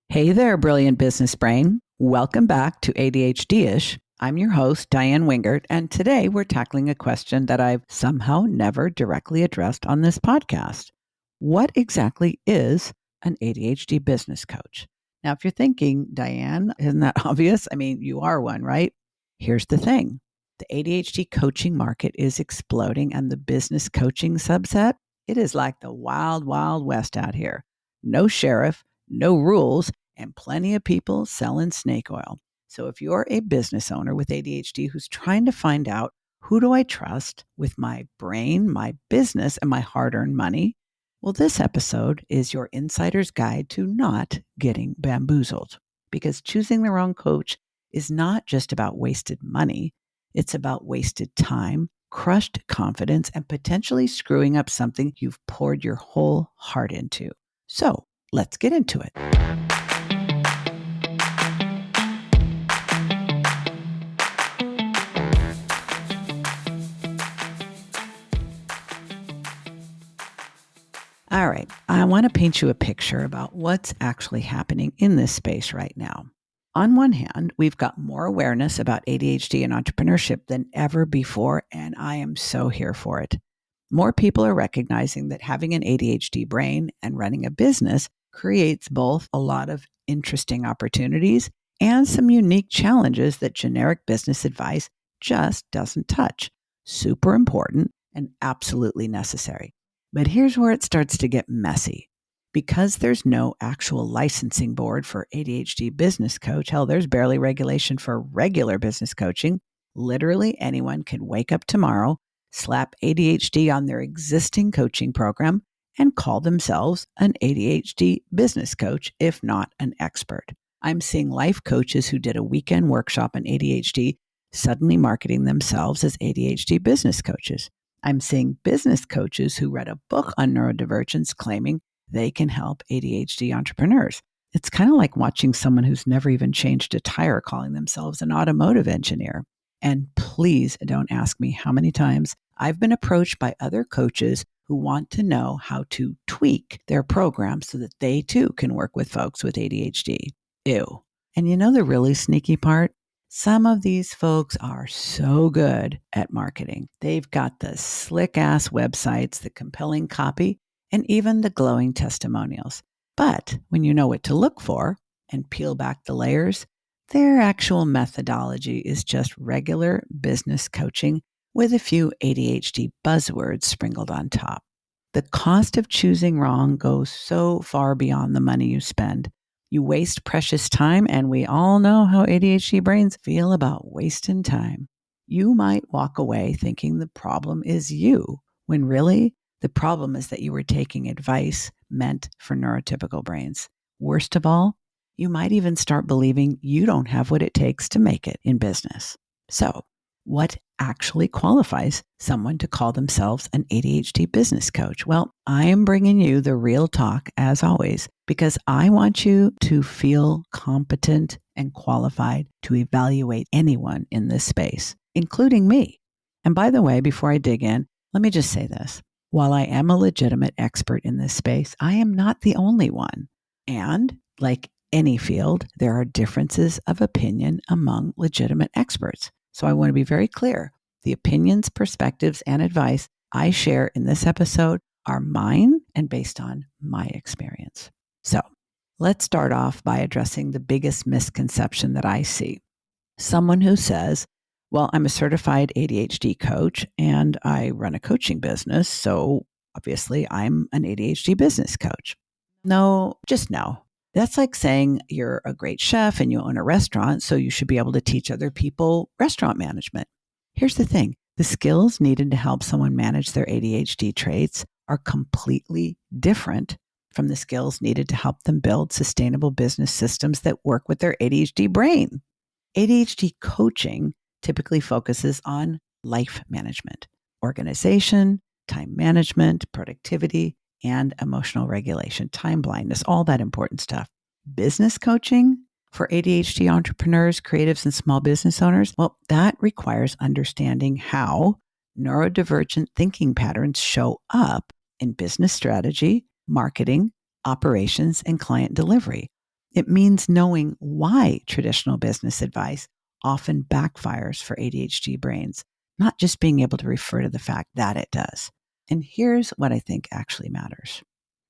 Hey there, brilliant business brain. Welcome back to ADHD-ish. I'm your host, Diann Wingert, and today we're tackling a question that I've somehow never directly addressed on this podcast. What exactly is an ADHD business coach? Now, if you're thinking, Diann, isn't that obvious? I mean, you are one, right? Here's the thing. The ADHD coaching market is exploding, and the business coaching subset, it is like the wild, wild west out here. No sheriff, no rules, and plenty of people selling snake oil. So if you're a business owner with ADHD who's trying to find out, who do I trust with my brain, my business, and my hard-earned money? Well, this episode is your insider's guide to not getting bamboozled, because choosing the wrong coach is not just about wasted money. It's about wasted time, crushed confidence, and potentially screwing up something you've poured your whole heart into. So let's get into it. All right, I want to paint you a picture about what's actually happening in this space right now. On one hand, we've got more awareness about ADHD and entrepreneurship than ever before, and I am so here for it. More people are recognizing that having an ADHD brain and running a business creates both a lot of interesting opportunities and some unique challenges that generic business advice just doesn't touch. Super important and absolutely necessary. But here's where it starts to get messy. Because there's no actual licensing board for ADHD business coach, hell, there's barely regulation for regular business coaching. Literally anyone can wake up tomorrow, slap ADHD on their existing coaching program, and call themselves an ADHD business coach, if not an expert. I'm seeing life coaches who did a weekend workshop on ADHD suddenly marketing themselves as ADHD business coaches. I'm seeing business coaches who read a book on neurodivergence claiming they can help ADHD entrepreneurs. It's kind of like watching someone who's never even changed a tire calling themselves an automotive engineer. And please don't ask me how many times I've been approached by other coaches who want to know how to tweak their program so that they too can work with folks with ADHD. Ew. And you know the really sneaky part? Some of these folks are so good at marketing. They've got the slick-ass websites, the compelling copy, and even the glowing testimonials. But when you know what to look for and peel back the layers, their actual methodology is just regular business coaching with a few ADHD buzzwords sprinkled on top. The cost of choosing wrong goes so far beyond the money you spend. You waste precious time, and we all know how ADHD brains feel about wasting time. You might walk away thinking the problem is you, when really the problem is that you were taking advice meant for neurotypical brains. Worst of all, you might even start believing you don't have what it takes to make it in business. So, what actually qualifies someone to call themselves an ADHD business coach? Well, I am bringing you the real talk as always, because I want you to feel competent and qualified to evaluate anyone in this space, including me. And by the way, before I dig in, let me just say this. While I am a legitimate expert in this space, I am not the only one. And like any field, there are differences of opinion among legitimate experts. So I want to be very clear. The opinions, perspectives, and advice I share in this episode are mine and based on my experience. So let's start off by addressing the biggest misconception that I see. Someone who says, well, I'm a certified ADHD coach and I run a coaching business, so obviously I'm an ADHD business coach. No, just no. That's like saying you're a great chef and you own a restaurant, so you should be able to teach other people restaurant management. Here's the thing. The skills needed to help someone manage their ADHD traits are completely different from the skills needed to help them build sustainable business systems that work with their ADHD brain. ADHD coaching typically focuses on life management, organization, time management, productivity, and emotional regulation, time blindness, all that important stuff. Business coaching for ADHD entrepreneurs, creatives, and small business owners, well, that requires understanding how neurodivergent thinking patterns show up in business strategy, marketing, operations, and client delivery. It means knowing why traditional business advice often backfires for ADHD brains, not just being able to refer to the fact that it does. And here's what I think actually matters.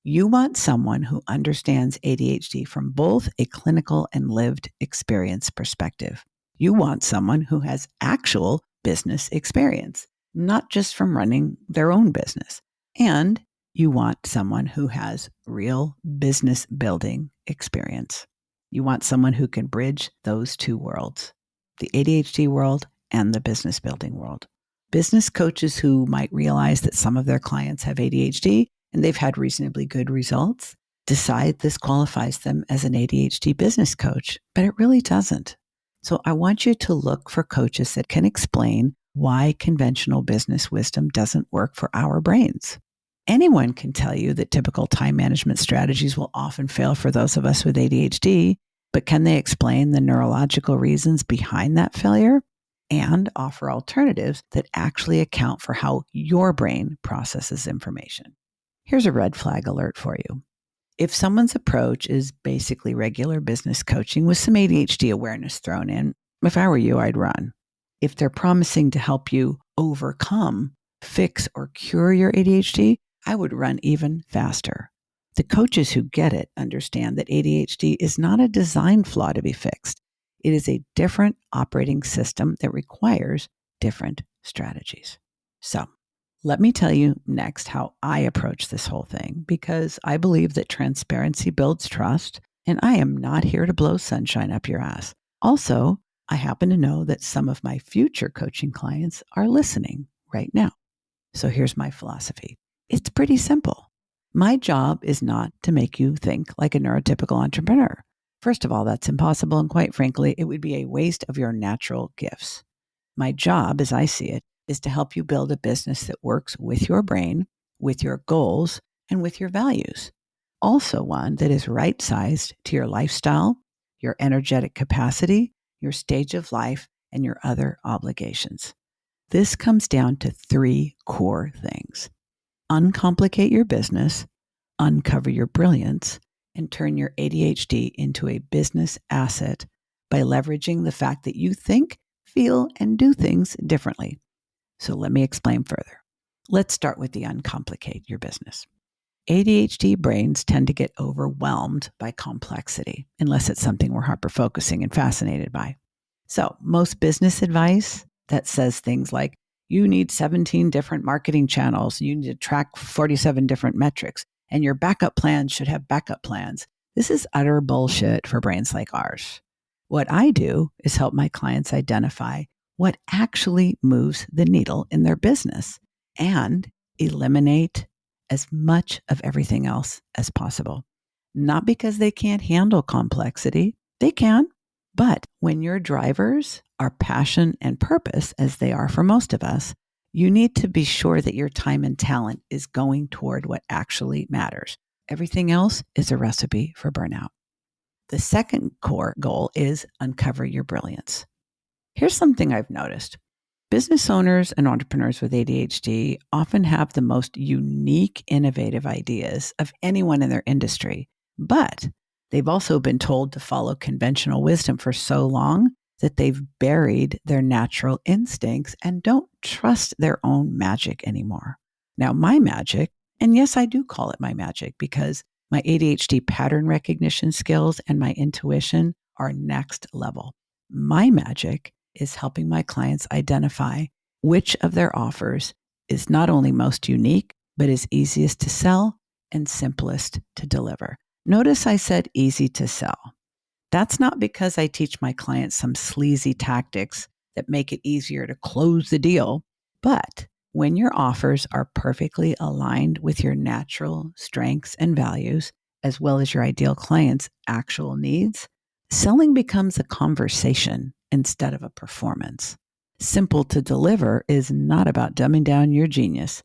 You want someone who understands ADHD from both a clinical and lived experience perspective. You want someone who has actual business experience, not just from running their own business. And you want someone who has real business building experience. You want someone who can bridge those two worlds, the ADHD world and the business building world. Business coaches who might realize that some of their clients have ADHD and they've had reasonably good results decide this qualifies them as an ADHD business coach, but it really doesn't. So I want you to look for coaches that can explain why conventional business wisdom doesn't work for our brains. Anyone can tell you that typical time management strategies will often fail for those of us with ADHD, but can they explain the neurological reasons behind that failure and offer alternatives that actually account for how your brain processes information? Here's a red flag alert for you. If someone's approach is basically regular business coaching with some ADHD awareness thrown in, if I were you, I'd run. If they're promising to help you overcome, fix, or cure your ADHD, I would run even faster. The coaches who get it understand that ADHD is not a design flaw to be fixed. It is a different operating system that requires different strategies. So, let me tell you next how I approach this whole thing, because I believe that transparency builds trust, and I am not here to blow sunshine up your ass. Also, I happen to know that some of my future coaching clients are listening right now. So here's my philosophy. It's pretty simple. My job is not to make you think like a neurotypical entrepreneur. First of all, that's impossible, and quite frankly, it would be a waste of your natural gifts. My job, as I see it, is to help you build a business that works with your brain, with your goals, and with your values. Also one that is right-sized to your lifestyle, your energetic capacity, your stage of life, and your other obligations. This comes down to 3 core things. Uncomplicate your business, uncover your brilliance, and turn your ADHD into a business asset by leveraging the fact that you think, feel, and do things differently. So let me explain further. Let's start with the uncomplicate your business. ADHD brains tend to get overwhelmed by complexity, unless it's something we're hyper-focusing and fascinated by. So most business advice that says things like, you need 17 different marketing channels, you need to track 47 different metrics, and your backup plans should have backup plans. This is utter bullshit for brains like ours. What I do is help my clients identify what actually moves the needle in their business and eliminate as much of everything else as possible. Not because they can't handle complexity, they can, but when your drivers are passion and purpose, as they are for most of us, you need to be sure that your time and talent is going toward what actually matters. Everything else is a recipe for burnout. The second core goal is uncover your brilliance. Here's something I've noticed. Business owners and entrepreneurs with ADHD often have the most unique, innovative ideas of anyone in their industry, but they've also been told to follow conventional wisdom for so long that they've buried their natural instincts and don't trust their own magic anymore. Now, my magic, and yes, I do call it my magic because my ADHD pattern recognition skills and my intuition are next level. My magic is helping my clients identify which of their offers is not only most unique, but is easiest to sell and simplest to deliver. Notice I said easy to sell. That's not because I teach my clients some sleazy tactics that make it easier to close the deal, but when your offers are perfectly aligned with your natural strengths and values, as well as your ideal client's actual needs, selling becomes a conversation instead of a performance. Simple to deliver is not about dumbing down your genius.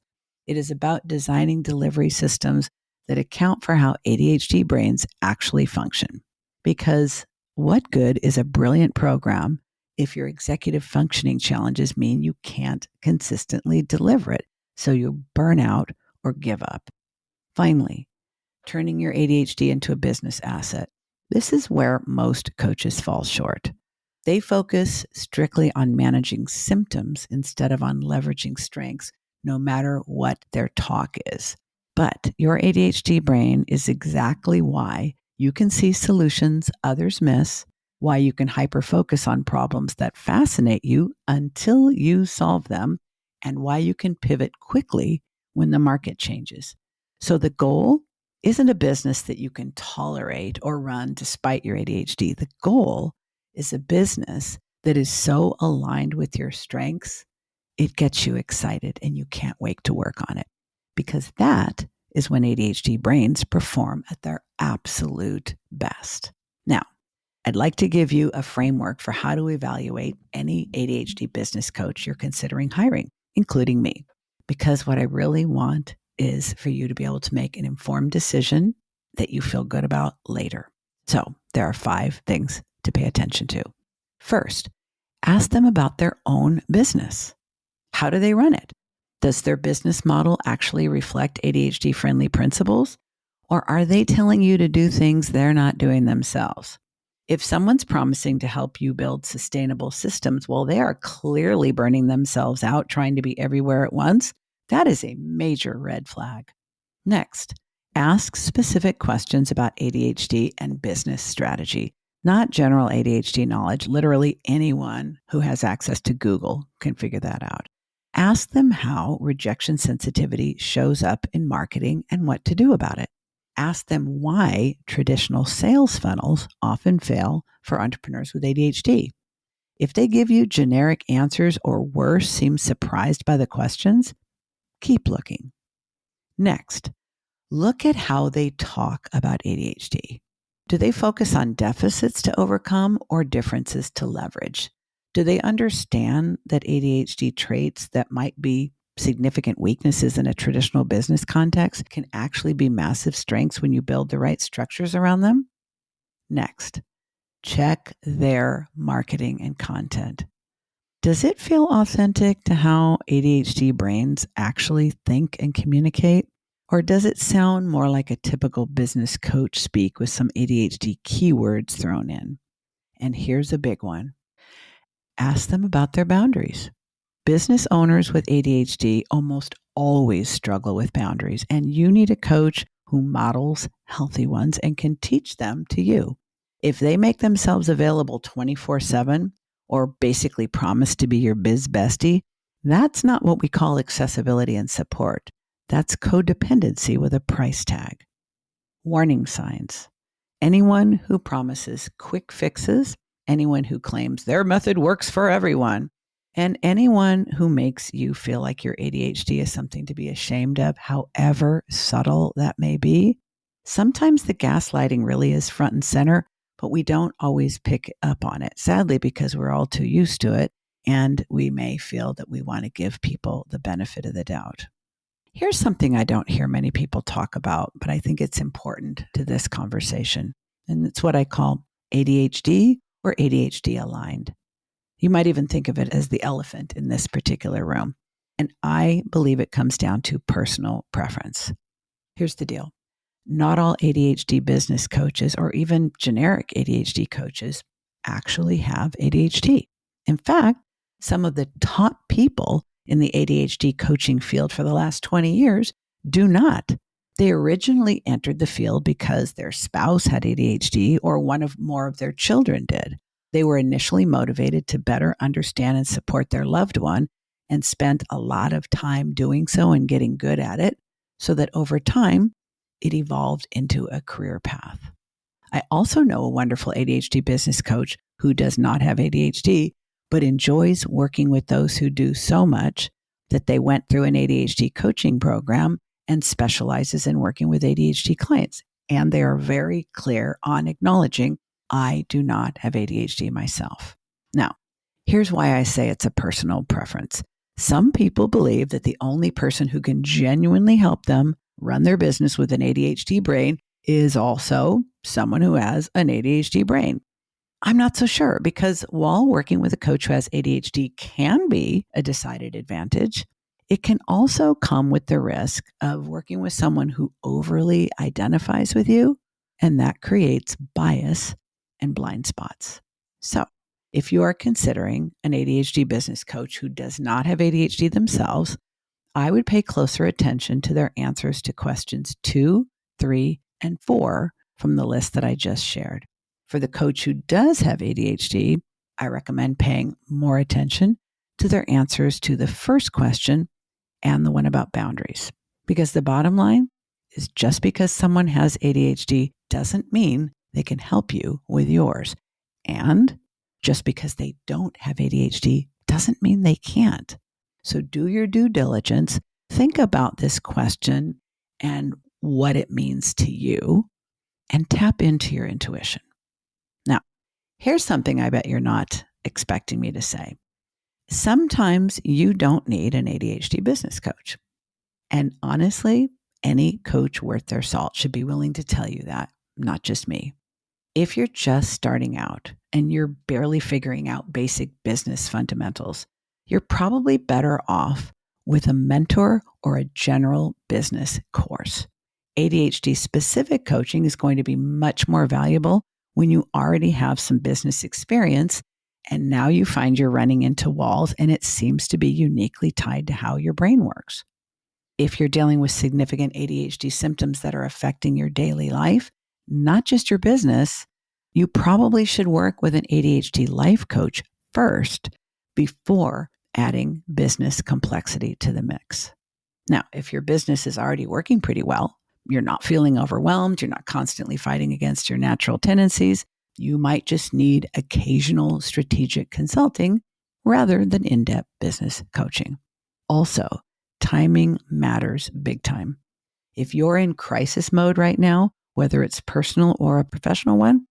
It is about designing delivery systems that account for how ADHD brains actually function. Because what good is a brilliant program if your executive functioning challenges mean you can't consistently deliver it, so you burn out or give up? Finally, turning your ADHD into a business asset. This is where most coaches fall short. They focus strictly on managing symptoms instead of on leveraging strengths, no matter what their talk is. But your ADHD brain is exactly why you can see solutions others miss, why you can hyper-focus on problems that fascinate you until you solve them, and why you can pivot quickly when the market changes. So the goal isn't a business that you can tolerate or run despite your ADHD. The goal is a business that is so aligned with your strengths, it gets you excited and you can't wait to work on it. Because that is when ADHD brains perform at their absolute best. Now, I'd like to give you a framework for how to evaluate any ADHD business coach you're considering hiring, including me, because what I really want is for you to be able to make an informed decision that you feel good about later. So there are 5 things to pay attention to. First, ask them about their own business. How do they run it? Does their business model actually reflect ADHD-friendly principles? Or are they telling you to do things they're not doing themselves? If someone's promising to help you build sustainable systems, well, they are clearly burning themselves out trying to be everywhere at once. That is a major red flag. Next, ask specific questions about ADHD and business strategy, not general ADHD knowledge. Literally anyone who has access to Google can figure that out. Ask them how rejection sensitivity shows up in marketing and what to do about it. Ask them why traditional sales funnels often fail for entrepreneurs with ADHD. If they give you generic answers or worse, seem surprised by the questions, keep looking. Next, look at how they talk about ADHD. Do they focus on deficits to overcome or differences to leverage? Do they understand that ADHD traits that might be significant weaknesses in a traditional business context can actually be massive strengths when you build the right structures around them? Next, check their marketing and content. Does it feel authentic to how ADHD brains actually think and communicate? Or does it sound more like a typical business coach speak with some ADHD keywords thrown in? And here's a big one. Ask them about their boundaries. Business owners with ADHD almost always struggle with boundaries, and you need a coach who models healthy ones and can teach them to you. If they make themselves available 24/7 or basically promise to be your biz bestie, that's not what we call accessibility and support. That's codependency with a price tag. Warning signs. Anyone who promises quick fixes, anyone who claims their method works for everyone, and anyone who makes you feel like your ADHD is something to be ashamed of, however subtle that may be. Sometimes the gaslighting really is front and center, but we don't always pick up on it, sadly, because we're all too used to it, and we may feel that we want to give people the benefit of the doubt. Here's something I don't hear many people talk about, but I think it's important to this conversation. And it's what I call ADHD or ADHD aligned. You might even think of it as the elephant in this particular room. And I believe it comes down to personal preference. Here's the deal. Not all ADHD business coaches or even generic ADHD coaches actually have ADHD. In fact, some of the top people in the ADHD coaching field for the last 20 years do not. They originally entered the field because their spouse had ADHD or one of more of their children did. They were initially motivated to better understand and support their loved one and spent a lot of time doing so and getting good at it so that over time, it evolved into a career path. I also know a wonderful ADHD business coach who does not have ADHD, but enjoys working with those who do so much that they went through an ADHD coaching program and specializes in working with ADHD clients. And they are very clear on acknowledging, I do not have ADHD myself. Now, here's why I say it's a personal preference. Some people believe that the only person who can genuinely help them run their business with an ADHD brain is also someone who has an ADHD brain. I'm not so sure, because while working with a coach who has ADHD can be a decided advantage, it can also come with the risk of working with someone who overly identifies with you and that creates bias and blind spots. So if you are considering an ADHD business coach who does not have ADHD themselves, I would pay closer attention to their answers to questions 2, 3, and 4 from the list that I just shared. For the coach who does have ADHD, I recommend paying more attention to their answers to the first question and the one about boundaries. Because the bottom line is just because someone has ADHD doesn't mean they can help you with yours. And just because they don't have ADHD doesn't mean they can't. So do your due diligence, think about this question and what it means to you, and tap into your intuition. Now, here's something I bet you're not expecting me to say. Sometimes you don't need an ADHD business coach. And honestly, any coach worth their salt should be willing to tell you that, not just me. If you're just starting out and you're barely figuring out basic business fundamentals, you're probably better off with a mentor or a general business course. ADHD specific coaching is going to be much more valuable when you already have some business experience and now you find you're running into walls and it seems to be uniquely tied to how your brain works. If you're dealing with significant ADHD symptoms that are affecting your daily life, not just your business, you probably should work with an ADHD life coach first before adding business complexity to the mix. Now, if your business is already working pretty well, you're not feeling overwhelmed, you're not constantly fighting against your natural tendencies, you might just need occasional strategic consulting rather than in-depth business coaching. Also, timing matters big time. If you're in crisis mode right now, whether it's personal or a professional one,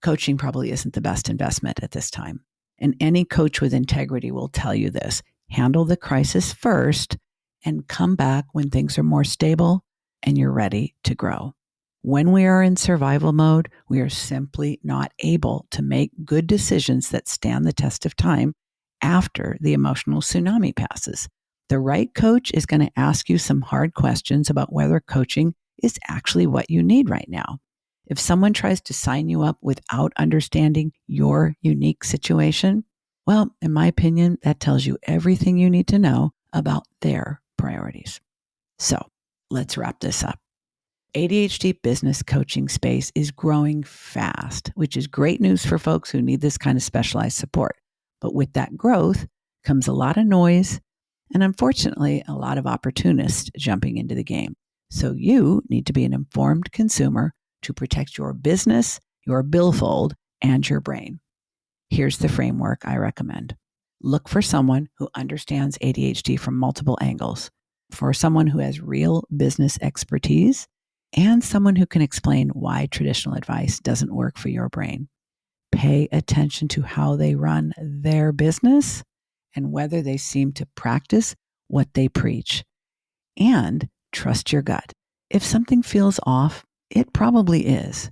coaching probably isn't the best investment at this time. And any coach with integrity will tell you this. Handle the crisis first and come back when things are more stable and you're ready to grow. When we are in survival mode, we are simply not able to make good decisions that stand the test of time after the emotional tsunami passes. The right coach is going to ask you some hard questions about whether coaching is actually what you need right now. If someone tries to sign you up without understanding your unique situation, well, in my opinion, that tells you everything you need to know about their priorities. So let's wrap this up. ADHD business coaching space is growing fast, which is great news for folks who need this kind of specialized support. But with that growth comes a lot of noise and unfortunately, a lot of opportunists jumping into the game. So you need to be an informed consumer to protect your business, your billfold, and your brain. Here's the framework I recommend. Look for someone who understands ADHD from multiple angles, for someone who has real business expertise, and someone who can explain why traditional advice doesn't work for your brain. Pay attention to how they run their business and whether they seem to practice what they preach. And trust your gut. If something feels off, it probably is.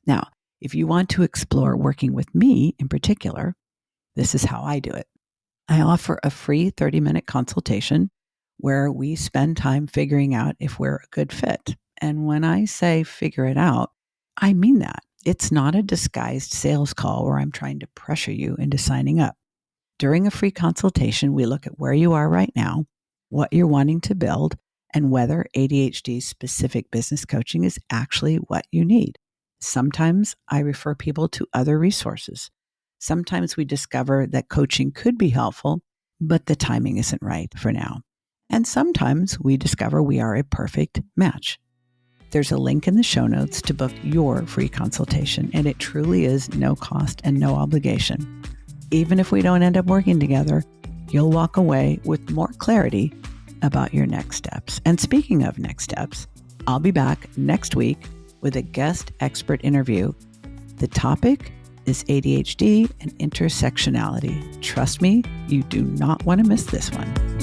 Now, if you want to explore working with me in particular, this is how I do it. I offer a free 30-minute consultation where we spend time figuring out if we're a good fit. And when I say figure it out, I mean that. It's not a disguised sales call where I'm trying to pressure you into signing up. During a free consultation, we look at where you are right now, what you're wanting to build, and whether ADHD-specific business coaching is actually what you need. Sometimes I refer people to other resources. Sometimes we discover that coaching could be helpful, but the timing isn't right for now. And sometimes we discover we are a perfect match. There's a link in the show notes to book your free consultation, and it truly is no cost and no obligation. Even if we don't end up working together, you'll walk away with more clarity about your next steps. And speaking of next steps, I'll be back next week with a guest expert interview. The topic is ADHD and intersectionality. Trust me, you do not want to miss this one.